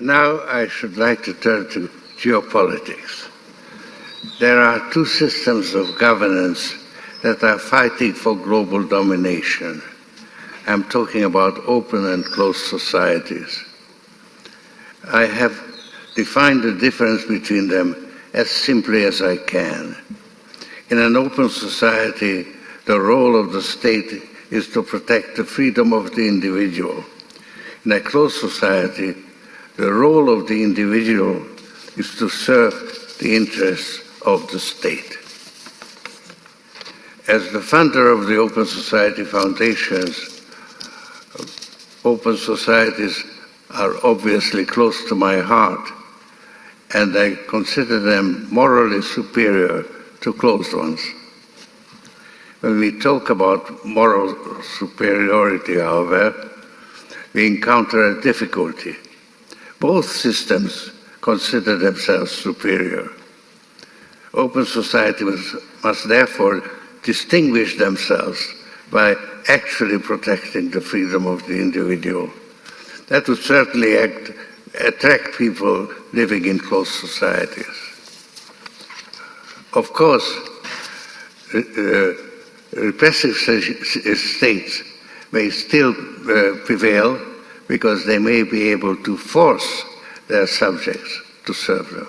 Now I should like to turn to geopolitics. There are two systems of governance that are fighting for global domination. I'm talking about open and closed societies. I have defined the difference between them as simply as I can. In an open society, the role of the state is to protect the freedom of the individual. In a closed society, the role of the individual is to serve the interests of the state. As the founder of the Open Society Foundations, open societies are obviously close to my heart, and I consider them morally superior to closed ones. When we talk about moral superiority, however, we encounter a difficulty. Both systems consider themselves superior. Open societies must therefore distinguish themselves by actually protecting the freedom of the individual. That would certainly attract people living in closed societies. Of course, repressive states may still prevail because they may be able to force their subjects to serve them.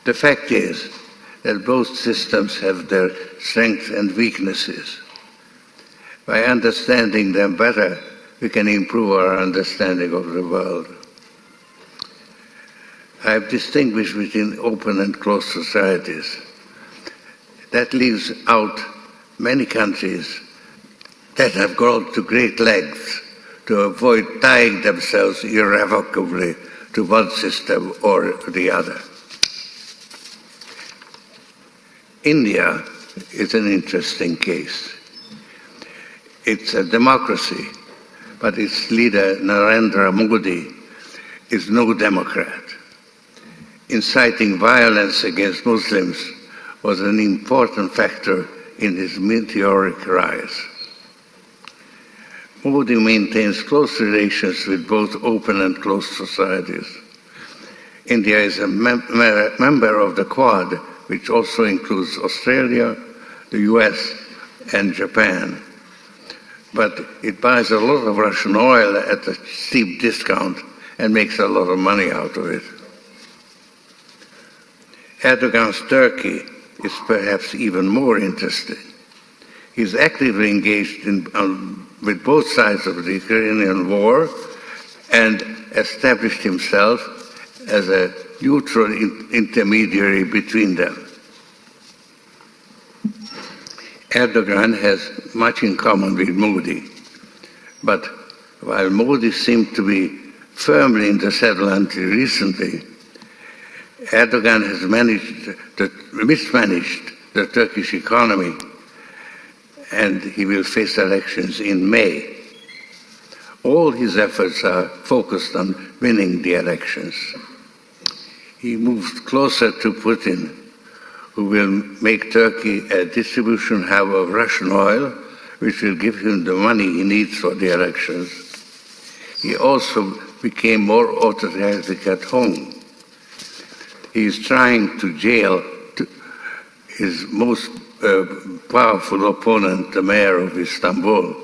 The fact is that both systems have their strengths and weaknesses. By understanding them better, we can improve our understanding of the world. I have distinguished between open and closed societies. That leaves out many countries that have gone to great lengths to avoid tying themselves irrevocably to one system or the other. India is an interesting case. It's a democracy, but its leader, Narendra Modi, is no Democrat. Inciting violence against Muslims was an important factor in his meteoric rise. Modi maintains close relations with both open and closed societies. India is a member of the Quad, which also includes Australia, the US, and Japan. But it buys a lot of Russian oil at a steep discount and makes a lot of money out of it. Erdogan's Turkey is perhaps even more interesting. He's actively engaged with both sides of the Ukrainian war and established himself as a neutral intermediary between them. Erdogan has much in common with Modi, but while Modi seemed to be firmly in the saddle until recently, Erdogan has mismanaged the Turkish economy, and he will face elections in May. All his efforts are focused on winning the elections. He moved closer to Putin, who will make Turkey a distribution hub of Russian oil, which will give him the money he needs for the elections. He also became more autocratic at home. He is trying to jail his most powerful opponent, the mayor of Istanbul,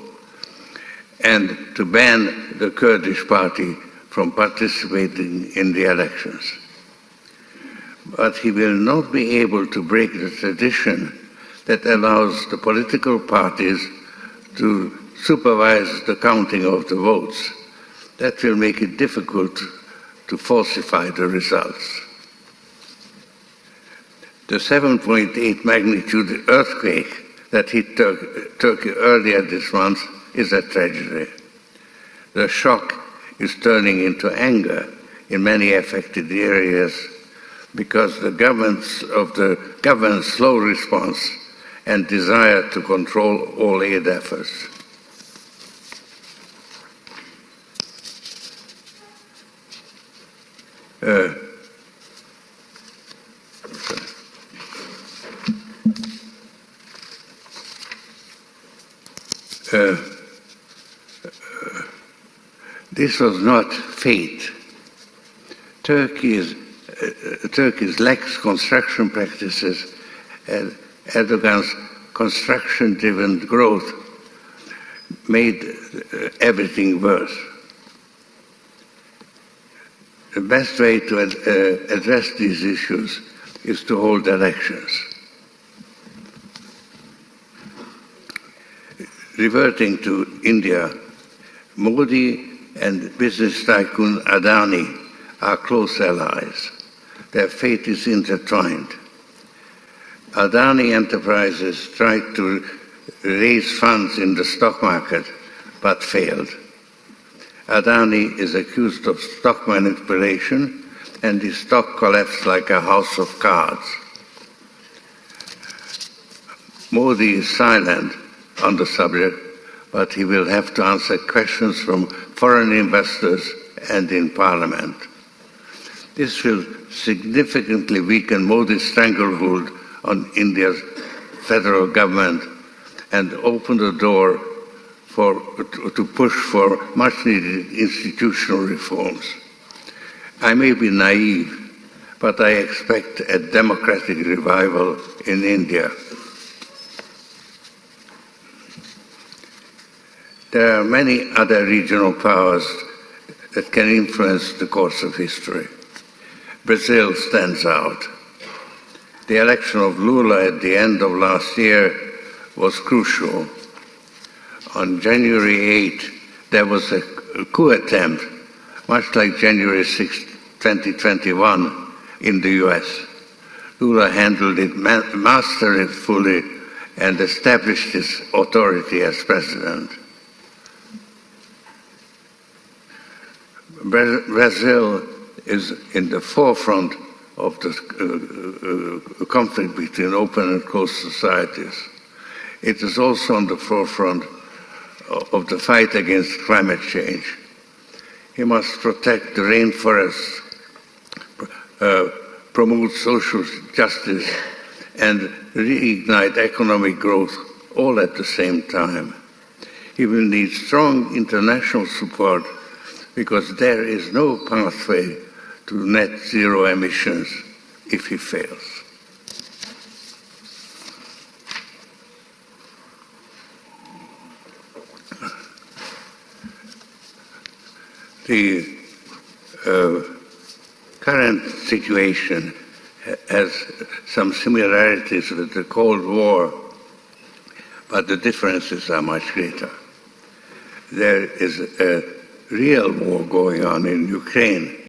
and to ban the Kurdish party from participating in the elections. But he will not be able to break the tradition that allows the political parties to supervise the counting of the votes. That will make it difficult to falsify the results. The 7.8 magnitude earthquake that hit Turkey earlier this month is a tragedy. The shock is turning into anger in many affected areas because the government's slow response and desire to control all aid efforts. This was not fate. Turkey's lax construction practices and Erdogan's construction-driven growth made everything worse. The best way to address these issues is to hold elections. Reverting to India, Modi and business tycoon Adani are close allies. Their fate is intertwined. Adani Enterprises tried to raise funds in the stock market but failed. Adani is accused of stock manipulation and his stock collapsed like a house of cards. Modi is silent on the subject, but he will have to answer questions from foreign investors and in Parliament. This will significantly weaken Modi's stranglehold on India's federal government and open the door to push for much-needed institutional reforms. I may be naive, but I expect a democratic revival in India. There are many other regional powers that can influence the course of history. Brazil stands out. The election of Lula at the end of last year was crucial. On January 8, there was a coup attempt, much like January 6, 2021 in the US. Lula handled it masterfully and established his authority as president. Brazil is in the forefront of the conflict between open and closed societies. It is also on the forefront of the fight against climate change. He must protect the rainforests, promote social justice, and reignite economic growth all at the same time. He will need strong international support because there is no pathway to net zero emissions if he fails. The current situation has some similarities with the Cold War, but the differences are much greater. There is a real war going on in Ukraine.